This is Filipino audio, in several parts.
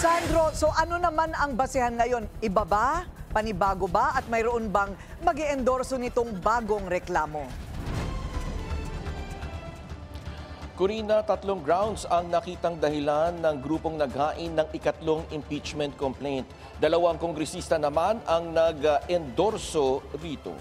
Sandro, so ano naman ang basehan ngayon? Iba ba? Panibago ba? At mayroon bang mag-i-endorso nitong bagong reklamo? Corina, tatlong grounds ang nakitang dahilan ng grupong naghain ng ikatlong impeachment complaint. Dalawang kongresista naman ang nag-endorso rito.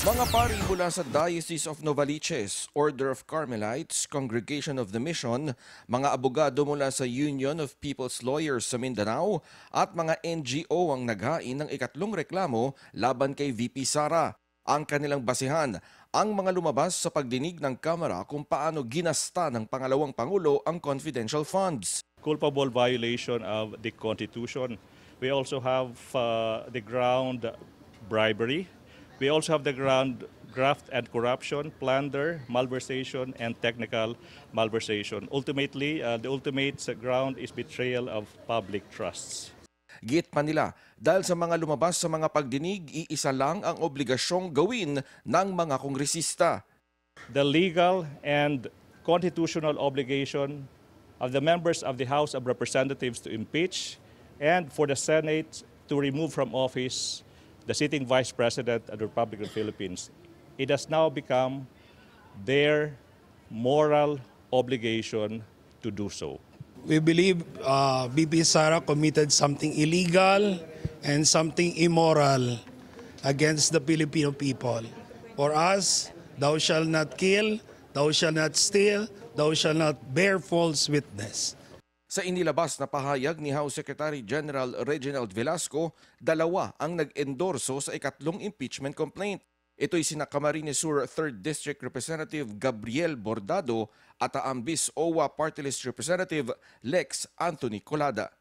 Mga pari mula sa Diocese of Novaliches, Order of Carmelites, Congregation of the Mission, mga abogado mula sa Union of People's Lawyers sa Mindanao at mga NGO ang naghain ng ikatlong reklamo laban kay VP Sara. Ang kanilang basehan, ang mga lumabas sa pagdinig ng Kamara kung paano ginasta ng pangalawang Pangulo ang confidential funds. Culpable violation of the Constitution. We also have the ground bribery. We also have the ground graft and corruption, plunder, malversation, and technical malversation. Ultimately, the ultimate ground is betrayal of public trusts. Git pa nila, dahil sa mga lumabas sa mga pagdinig, iisa lang ang obligasyong gawin ng mga kongresista. The legal and constitutional obligation of the members of the House of Representatives to impeach and for the Senate to remove from office the sitting Vice President of the Republic of the Philippines. It has now become their moral obligation to do so. We believe VP Sara committed something illegal and something immoral against the Filipino people. For us, thou shalt not kill, thou shalt not steal, thou shalt not bear false witness. Sa inilabas na pahayag ni House Secretary General Reginald Velasco, dalawa ang nag-endorso sa ikatlong impeachment complaint. Ito'y sina Camarines Sur 3rd District Representative Gabriel Bordado at Ambis OWA Party List Representative Lex Anthony Colada.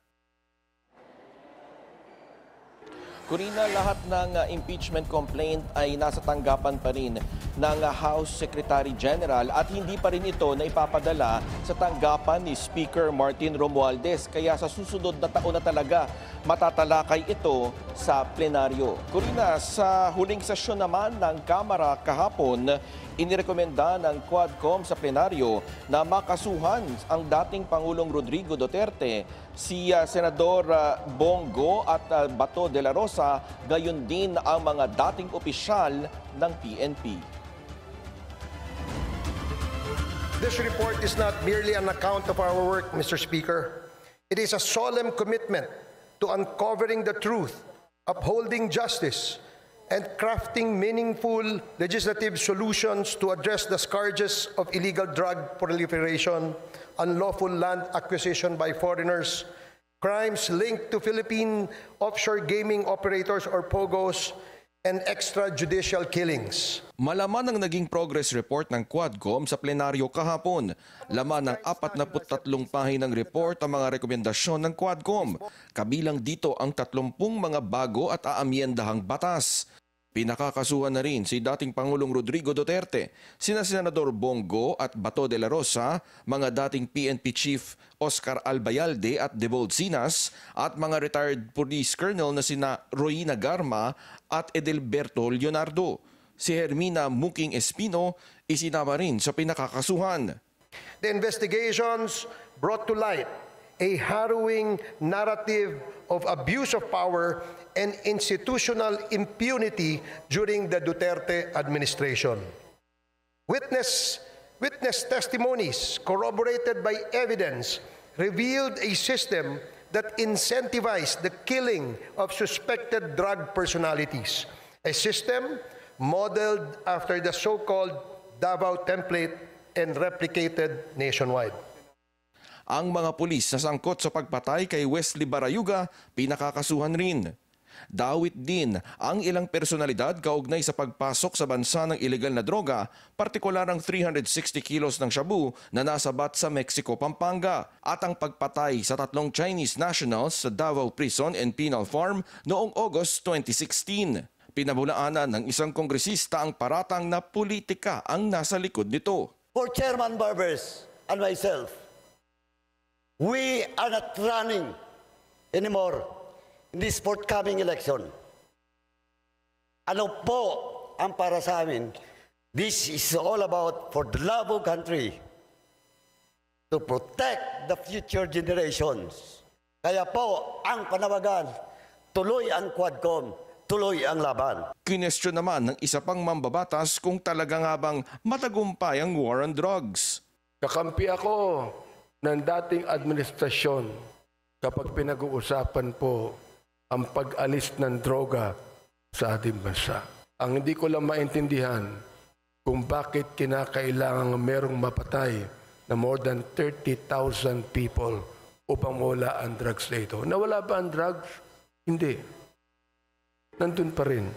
Corina, lahat ng impeachment complaint ay nasa tanggapan pa rin ng House Secretary General at hindi pa rin ito na ipapadala sa tanggapan ni Speaker Martin Romualdez. Kaya sa susunod na taon na talaga matatalakay ito sa plenaryo. Corina, sa huling sesyon naman ng Kamara kahapon, inirekomenda ng Quadcom sa plenaryo na makasuhan ang dating Pangulong Rodrigo Duterte, si Senador Bongo at Bato de la Rosa, gayon din ang mga dating opisyal ng PNP. This report is not merely an account of our work, Mr. Speaker. It is a solemn commitment to uncovering the truth, upholding justice, and crafting meaningful legislative solutions to address the scourges of illegal drug proliferation, unlawful land acquisition by foreigners, crimes linked to Philippine offshore gaming operators or POGOs, and extrajudicial killings. Malaman ang naging progress report ng Quadcom sa plenaryo kahapon. Laman ng 43 pahinang report ang mga rekomendasyon ng Quadcom. Kabilang dito ang 30 mga bago at aamyendahang batas. Pinakakasuhan na rin si dating Pangulong Rodrigo Duterte, sina Senador Bongo at Bato de la Rosa, mga dating PNP Chief Oscar Albayalde at Debold Sinas, at mga retired police colonel na sina Royina Garma at Edelberto Leonardo. Si Hermina Muking Espino isinama rin sa pinakakasuhan. The investigations brought to light a harrowing narrative of abuse of power and institutional impunity during the Duterte administration. Witness testimonies corroborated by evidence revealed a system that incentivized the killing of suspected drug personalities, a system modeled after the so-called Davao template and replicated nationwide. Ang mga pulis na sangkot sa pagpatay kay Wesley Barayuga pinakakasuhan rin. Dawit din ang ilang personalidad kaugnay sa pagpasok sa bansa ng ilegal na droga, partikular ang 360 kilos ng shabu na nasabat sa Mexico, Pampanga, at ang pagpatay sa 3 Chinese nationals sa Davao Prison and Penal Farm noong August 2016. Pinabulaanan ng isang kongresista ang paratang na politika ang nasa likod nito. For Chairman Barbers and myself, we are not running anymore in this forthcoming election. Ano po ang para sa amin? This is all about for the love of country. to protect the future generations. Kaya po, ang panawagan, tuloy ang Quadcom, tuloy ang laban. Kinestyon naman ng isa pang mambabatas kung talaga nga bang matagumpay ang war on drugs. Kakampi ako ng dating administrasyon kapag pinag-uusapan po ang pag-alis ng droga sa ating bansa. Ang hindi ko lang maintindihan kung bakit kinakailangan merong mapatay na more than 30,000 people upang mawala ang drugs na ito. Nawala ba ang drugs? Hindi. Nandun pa rin.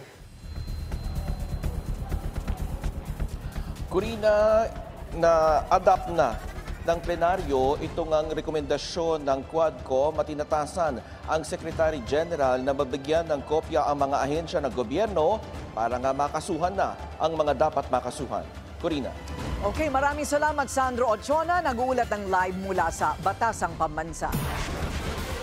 Corina, na-adapt na ng plenaryo itong ang rekomendasyon ng Quadcom at tinatasan ang Secretary General na mabigyan ng kopya ang mga ahensya ng gobyerno para nga makasuhan na ang mga dapat makasuhan. Corina. Okay, maraming salamat Sandro Ochona. Nag-uulat ng live mula sa Batasang Pambansa.